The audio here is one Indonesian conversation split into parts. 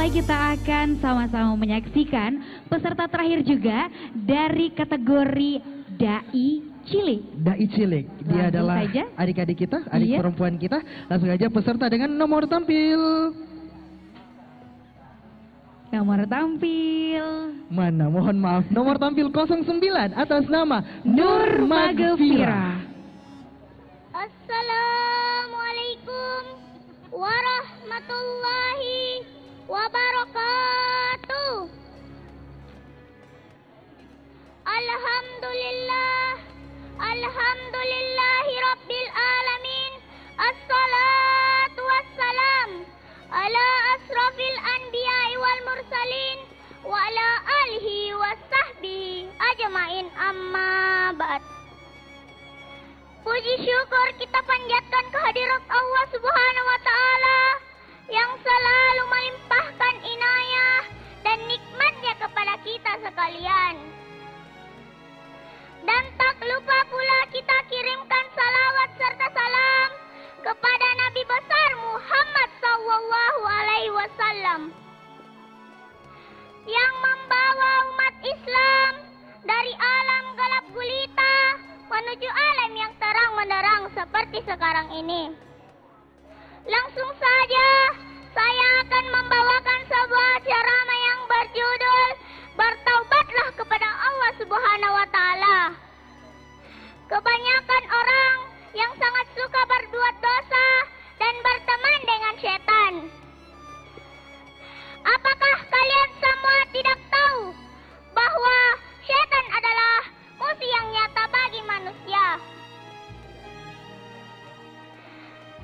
lagi kita akan sama-sama menyaksikan peserta terakhir juga dari kategori Dai Cilik. Dai Cilik, dia adalah adik-adik kita, adik perempuan kita. Langsung aja peserta dengan nomor tampil. Nomor tampil. Mana? Mohon maaf. Nomor tampil 09 atas nama Nur Magfira. Assalamualaikum warahmatullahi wabarakatuh. Alhamdulillahi rabbil alamin. Assalatu wassalam ala asrafil anbiya'i wal mursalin wa ala alihi wa sahbihi ajmain, amma ba'd. Puji syukur kita panjatkan kehadirat Allah Subhanahu wa Ta'ala yang selalu melimpahkan inayah dan nikmatnya kepada kita sekalian. Dan tak lupa pula kita kirimkan salawat serta salam kepada Nabi besar Muhammad sallallahu alaihi wasallam yang membawa umat Islam dari alam gelap gulita menuju alam yang terang menderang seperti sekarang ini. Langsung saja saya akan membawakan sebuah ceramah yang berjudul Bertaubatlah kepada Allah Subhanahu wa Ta'ala. Kebanyakan orang yang sangat suka berbuat dosa dan berteman dengan setan. Apakah kalian semua tidak tahu bahwa setan adalah musuh yang nyata bagi manusia?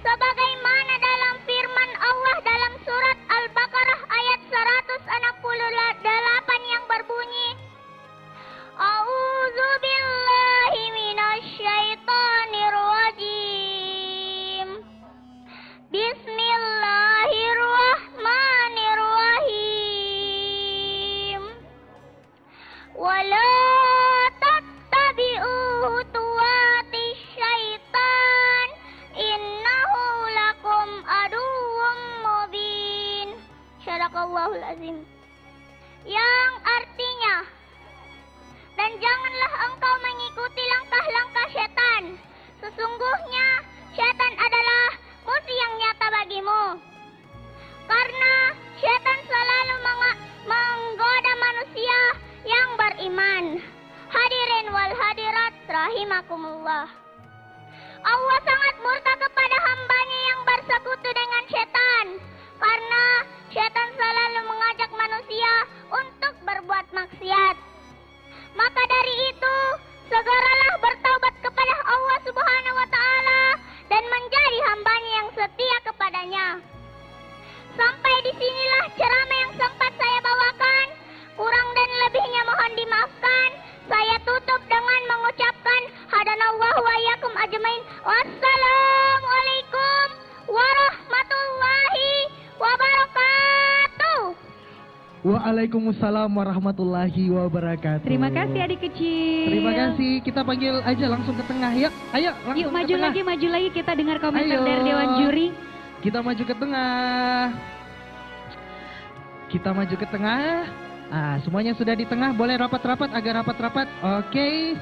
Sebagaimana dalam firman Allah dalam surat Al-Baqarah ayat 168 yang berbunyi, A'udzubillahi minasyaitonir rajim. Bismillahirrahmanirrahim. Wala tattabi'u khutuwatis syaitan innahu lakum aduwwum mubin. Syadaqallahul azim. Yang artinya, dan janganlah engkau mengikuti langkah-langkah setan. Sesungguhnya setan adalah musuh yang nyata bagimu. Karena setan selalu menggoda manusia yang beriman. Hadirin wal hadirat rahimakumullah. Allah sangat murka kepada hambanya yang bersekutu dengan setan. Karena setan selalu mengajak manusia untuk berbuat maksiat. Maka dari itu, segeralah bertaubat kepada Allah Subhanahu wa Ta'ala dan menjadi hambanya yang setia kepadanya. Sampai disinilah ceramah yang sempat saya bawakan. Kurang dan lebihnya mohon dimaafkan. Saya tutup dengan mengucapkan hadanallahu wa iyyakum ajmain. Wassalamualaikum warahmatullahi wabarakatuh. Waalaikumsalam warahmatullahi wabarakatuh. Terima kasih adik kecil. Terima kasih. Kita panggil aja langsung ke tengah ya. Ayo langsung Yuk ke tengah. maju lagi kita dengar komentar Ayo. dari Dewan Juri. Kita maju ke tengah. Kita maju ke tengah. Semuanya sudah di tengah. Boleh rapat-rapat, agak rapat-rapat. Oke.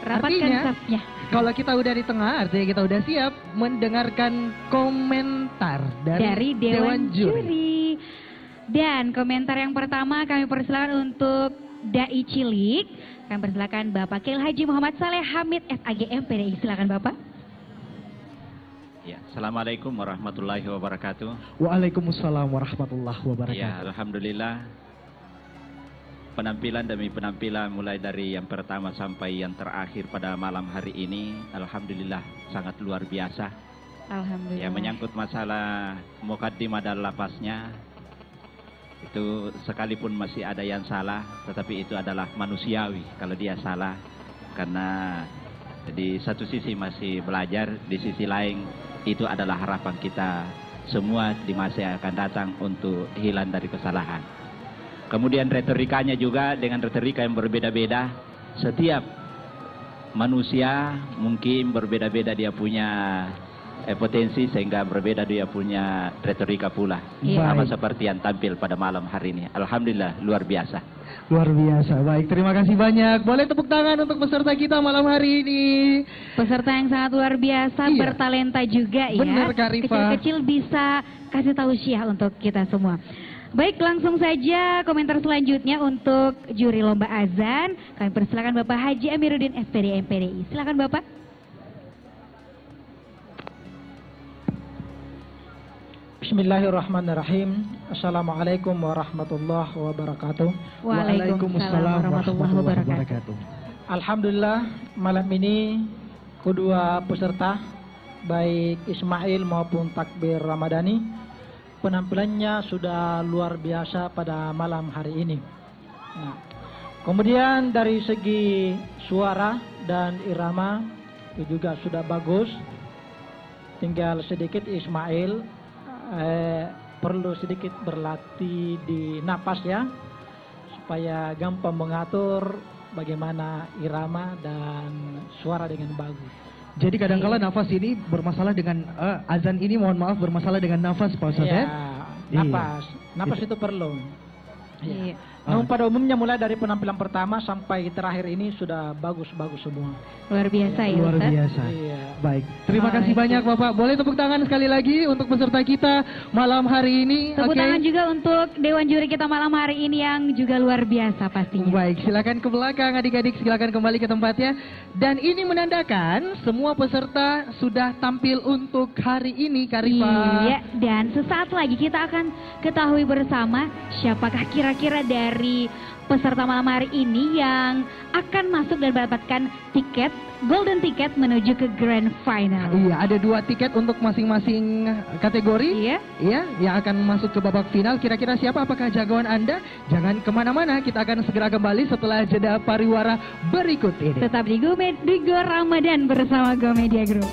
Rapatkan Artinya, safnya. kalau kita udah di tengah, artinya kita udah siap mendengarkan komentar dari Dewan Juri. Dan komentar yang pertama kami persilakan untuk Dai Cilik. Kami persilakan Bapak Kiai Haji Muhammad Saleh Hamid SAGM PDI. Silakan Bapak. Ya, Assalamualaikum warahmatullahi wabarakatuh. Waalaikumsalam warahmatullahi wabarakatuh. Ya, alhamdulillah. Penampilan demi penampilan mulai dari yang pertama sampai yang terakhir pada malam hari ini, alhamdulillah sangat luar biasa. Alhamdulillah. Ya, menyangkut masalah mukaddimah dan lapasnya, itu sekalipun masih ada yang salah, tetapi itu adalah manusiawi kalau dia salah, karena di satu sisi masih belajar, di sisi lain itu adalah harapan kita semua di masa yang akan datang untuk hilang dari kesalahan. Kemudian retorikanya juga dengan retorika yang berbeda-beda. Setiap manusia mungkin berbeda-beda dia punya potensi sehingga berbeda dia punya retorika pula. Iya. Sama seperti yang tampil pada malam hari ini. Alhamdulillah luar biasa. Luar biasa. Baik, terima kasih banyak. Boleh tepuk tangan untuk peserta kita malam hari ini. Peserta yang sangat luar biasa, Iya. bertalenta juga ya. Benar, Kak Rifa. Kecil-kecil bisa kasih tausiah untuk kita semua. Baik, langsung saja komentar selanjutnya untuk juri lomba azan. Kami persilakan Bapak Haji Amiruddin SPD MPDI. Silakan Bapak. Bismillahirrahmanirrahim. Assalamualaikum warahmatullahi wabarakatuh. Waalaikumsalam warahmatullahi wabarakatuh. Alhamdulillah malam ini kedua peserta baik Ismail maupun Takbir Ramadhani penampilannya sudah luar biasa pada malam hari ini. Nah, kemudian dari segi suara dan irama itu juga sudah bagus. Tinggal sedikit Ismail perlu sedikit berlatih di napas ya, supaya gampang mengatur bagaimana irama dan suara dengan bagus. Jadi kadang-kala nafas ini bermasalah dengan azan ini, mohon maaf, bermasalah dengan nafas Pak Ustadz ya? Napas itu perlu. Iya. Namun pada umumnya mulai dari penampilan pertama sampai terakhir ini sudah bagus-bagus semua. Luar biasa ya Luar Ustaz. biasa. Iya. Baik, terima kasih banyak Bapak. Boleh tepuk tangan sekali lagi untuk peserta kita malam hari ini. Tepuk Oke? tangan juga untuk Dewan Juri kita malam hari ini yang juga luar biasa pastinya. Baik, silakan ke belakang adik-adik, silakan kembali ke tempatnya. Dan ini menandakan semua peserta sudah tampil untuk hari ini, Karifa. Iya, dan sesaat lagi kita akan ketahui bersama siapakah kira-kira dari peserta malam hari ini yang akan masuk dan mendapatkan tiket, golden ticket menuju ke grand final. Iya, ada 2 tiket untuk masing-masing kategori. Iya. Iya, yang akan masuk ke babak final. Kira-kira siapa? Apakah jagoan Anda? Jangan kemana-mana, kita akan segera kembali setelah jeda pariwara berikut ini. Tetap di Go Ramadan bersama Go Media Group.